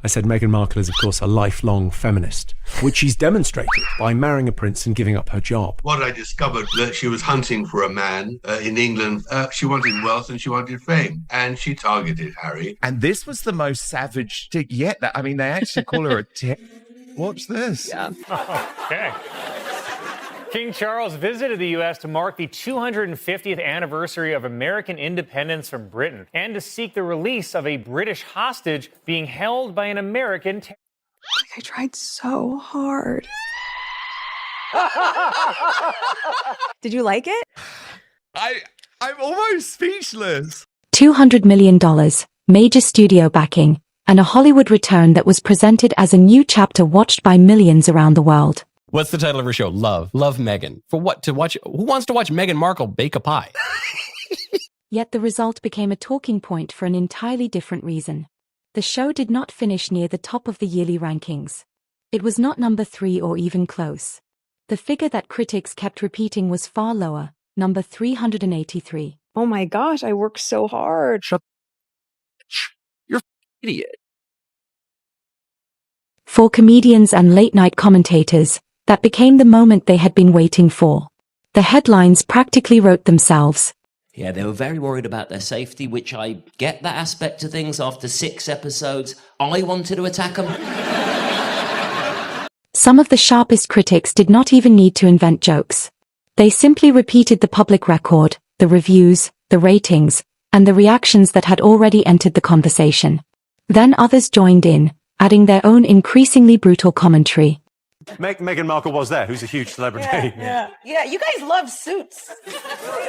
I said Meghan Markle is, of course, a lifelong feminist, which she's demonstrated by marrying a prince and giving up her job. What I discovered that she was hunting for a man in England. She wanted wealth and she wanted fame, and she targeted Harry. And this was the most savage tick yet. I mean, they actually call her a tick. Watch this. Yeah. Okay. King Charles visited the U.S. to mark the 250th anniversary of American independence from Britain and to seek the release of a British hostage being held by an American I tried so hard. Did you like it? I'm almost speechless. $200 million, major studio backing, and a Hollywood return that was presented as a new chapter watched by millions around the world. What's the title of her show? Love Meghan. For what to watch? Who wants to watch Meghan Markle bake a pie? Yet the result became a talking point for an entirely different reason. The show did not finish near the top of the yearly rankings. It was not number 3 or even close. The figure that critics kept repeating was far lower, number 383. Oh my gosh, I worked so hard. Shut. You're an idiot. For comedians and late-night commentators, that became the moment they had been waiting for. The headlines practically wrote themselves. Yeah, they were very worried about their safety, which I get that aspect of things. After 6 episodes, I wanted to attack them. Some of the sharpest critics did not even need to invent jokes. They simply repeated the public record, the reviews, the ratings, and the reactions that had already entered the conversation. Then others joined in, adding their own increasingly brutal commentary. Meghan Markle was there, who's a huge celebrity. Yeah, you guys love Suits.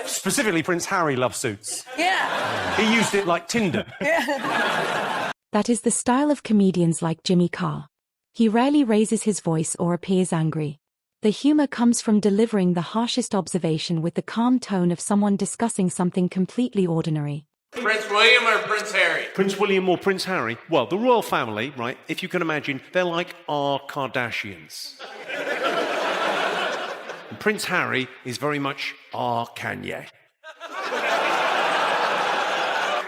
Specifically, Prince Harry loves Suits. Yeah. He used it like Tinder. Yeah. That is the style of comedians like Jimmy Carr. He rarely raises his voice or appears angry. The humor comes from delivering the harshest observation with the calm tone of someone discussing something completely ordinary. Prince William or Prince Harry? Prince William or Prince Harry? Well, the royal family, right, if you can imagine, they're like our Kardashians. And Prince Harry is very much our Kanye.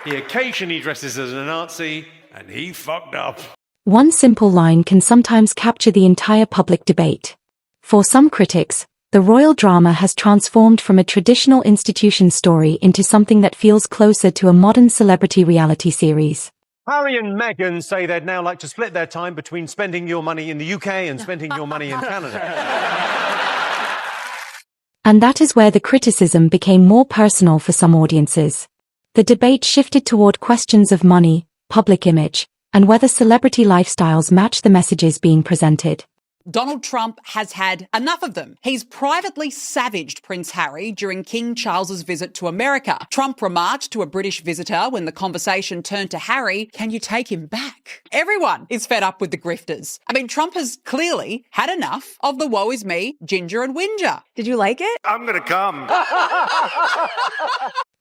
He occasionally dresses as a Nazi, and he fucked up. One simple line can sometimes capture the entire public debate. For some critics, the royal drama has transformed from a traditional institution story into something that feels closer to a modern celebrity reality series. Harry and Meghan say they'd now like to split their time between spending your money in the UK and spending your money in Canada. And that is where the criticism became more personal for some audiences. The debate shifted toward questions of money, public image, and whether celebrity lifestyles match the messages being presented. Donald Trump has had enough of them. He's privately savaged Prince Harry during King Charles's visit to America. Trump remarked to a British visitor when the conversation turned to Harry, "Can you take him back?" Everyone is fed up with the grifters. I mean, Trump has clearly had enough of the woe is me, ginger and whinger. Did you like it? I'm gonna come.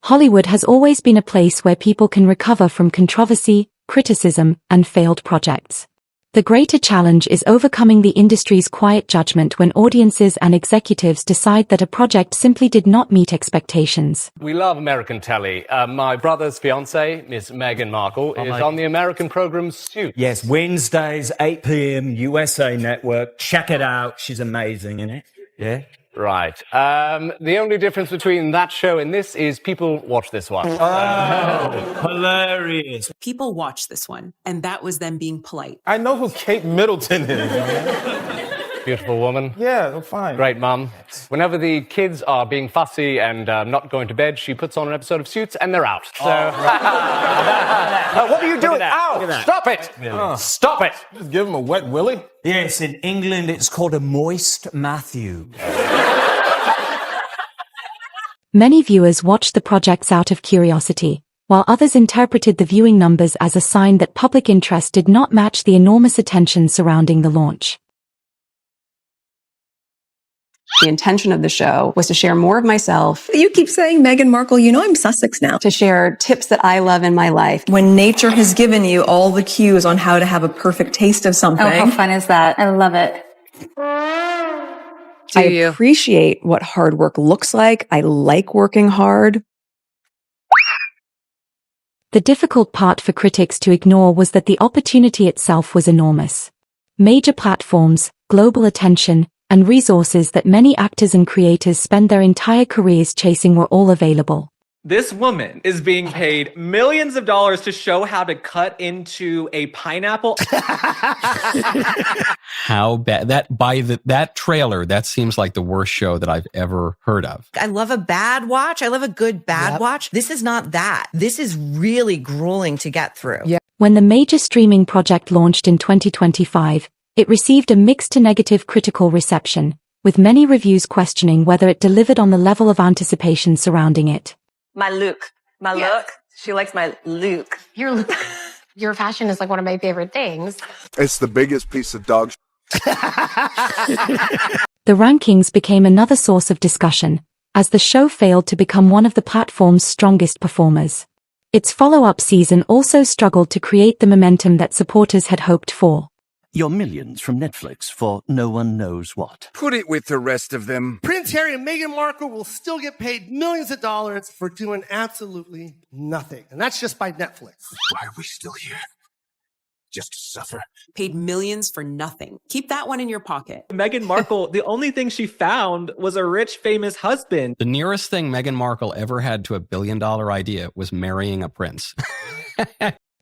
Hollywood has always been a place where people can recover from controversy, criticism, and failed projects. The greater challenge is overcoming the industry's quiet judgment when audiences and executives decide that a project simply did not meet expectations. We love American telly. My brother's fiancée, Miss Meghan Markle, is on the American program Suits. Yes, Wednesdays, 8 p.m, USA Network. Check it out. She's amazing in it. Yeah? Right. The only difference between that show and this is people watch this one. Oh, hilarious. People watched this one, and that was them being polite. I know who Kate Middleton is. Beautiful woman. Yeah, I'm fine. Great mum. Whenever the kids are being fussy and not going to bed, she puts on an episode of Suits and they're out. So, What are you doing? Ow! Stop it! Stop it! Just give him a wet willy? Yes, in England it's called a moist Matthew. Many viewers watched the projects out of curiosity, while others interpreted the viewing numbers as a sign that public interest did not match the enormous attention surrounding the launch. The intention of the show was to share more of myself. You keep saying Meghan Markle, you know I'm Sussex now. To share tips that I love in my life. When nature has given you all the cues on how to have a perfect taste of something. Oh, how fun is that? I love it. I appreciate what hard work looks like. I like working hard. The difficult part for critics to ignore was that the opportunity itself was enormous. Major platforms, global attention, and resources that many actors and creators spend their entire careers chasing were all available. This woman is being paid millions of dollars to show how to cut into a pineapple. How bad that trailer, that seems like the worst show that I've ever heard of. I love a bad watch. I love a good bad watch. This is not that. This is really grueling to get through. Yeah. When the major streaming project launched in 2025, it received a mixed to negative critical reception, with many reviews questioning whether it delivered on the level of anticipation surrounding it. My look. She likes my look. Your fashion is like one of my favorite things. It's the biggest piece of dog The rankings became another source of discussion, as the show failed to become one of the platform's strongest performers. Its follow-up season also struggled to create the momentum that supporters had hoped for. Your millions from Netflix for no one knows what. Put it with the rest of them. Prince Harry and Meghan Markle will still get paid millions of dollars for doing absolutely nothing. And that's just by Netflix. Why are we still here? Just to suffer. Paid millions for nothing. Keep that one in your pocket. Meghan Markle, the only thing she found was a rich, famous husband. The nearest thing Meghan Markle ever had to $1 billion idea was marrying a prince.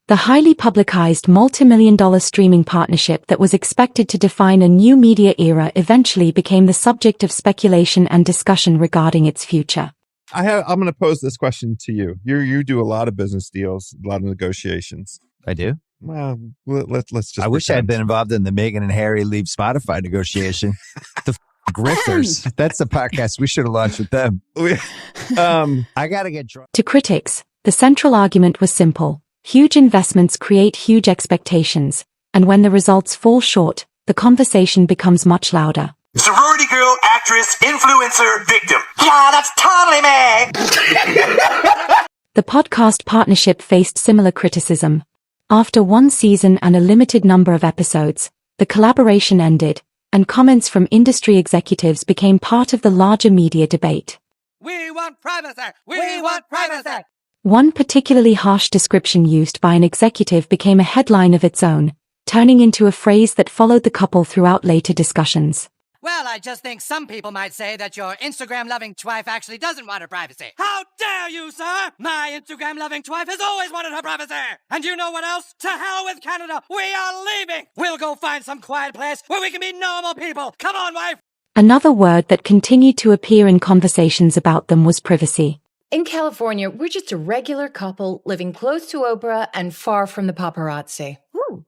The highly publicized multi-million-dollar streaming partnership that was expected to define a new media era eventually became the subject of speculation and discussion regarding its future. I'm going to pose this question to you. You do a lot of business deals, a lot of negotiations. I do. Well, let's just. I wish I had been involved in the Meghan and Harry leave Spotify negotiation. The grifters. That's the podcast we should have launched with them. I got to get drunk. To critics, the central argument was simple. Huge investments create huge expectations, and when the results fall short, the conversation becomes much louder. Sorority girl, actress, influencer, victim. Yeah, that's totally me. The podcast partnership faced similar criticism. After one season and a limited number of episodes, the collaboration ended, and comments from industry executives became part of the larger media debate. We want privacy! We want privacy! One particularly harsh description used by an executive became a headline of its own, turning into a phrase that followed the couple throughout later discussions. Well, I just think some people might say that your Instagram-loving wife actually doesn't want her privacy. How dare you, sir? My Instagram-loving wife has always wanted her privacy. And you know what else? To hell with Canada. We are leaving. We'll go find some quiet place where we can be normal people. Come on, wife. Another word that continued to appear in conversations about them was privacy. In California, we're just a regular couple living close to Oprah and far from the paparazzi. Ooh.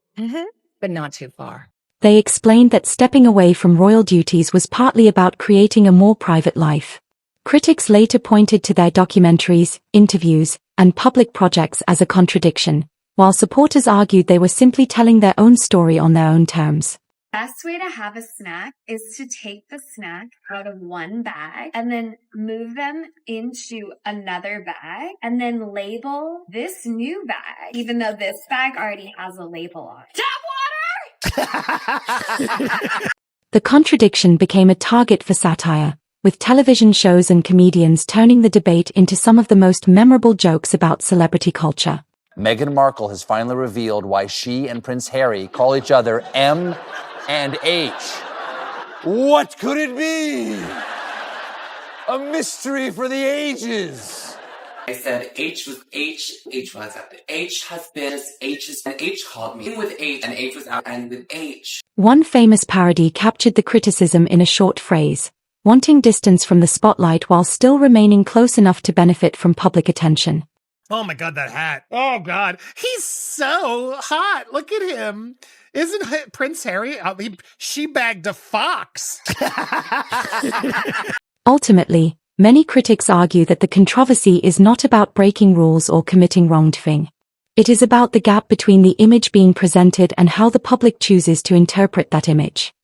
But not too far. They explained that stepping away from royal duties was partly about creating a more private life. Critics later pointed to their documentaries, interviews, and public projects as a contradiction, while supporters argued they were simply telling their own story on their own terms. Best way to have a snack is to take the snack out of one bag and then move them into another bag and then label this new bag, even though this bag already has a label on it. The contradiction became a target for satire, with television shows and comedians turning the debate into some of the most memorable jokes about celebrity culture. Meghan Markle has finally revealed why she and Prince Harry call each other M and H. What could it be? A mystery for the ages. I said H was H, H was out. H has been, H is, and H called me in with H, and H was out, and with H. One famous parody captured the criticism in a short phrase, wanting distance from the spotlight while still remaining close enough to benefit from public attention. Oh my God, that hat. Oh God. He's so hot. Look at him. Isn't Prince Harry? She bagged a fox. Ultimately, many critics argue that the controversy is not about breaking rules or committing wrongdoing. It is about the gap between the image being presented and how the public chooses to interpret that image.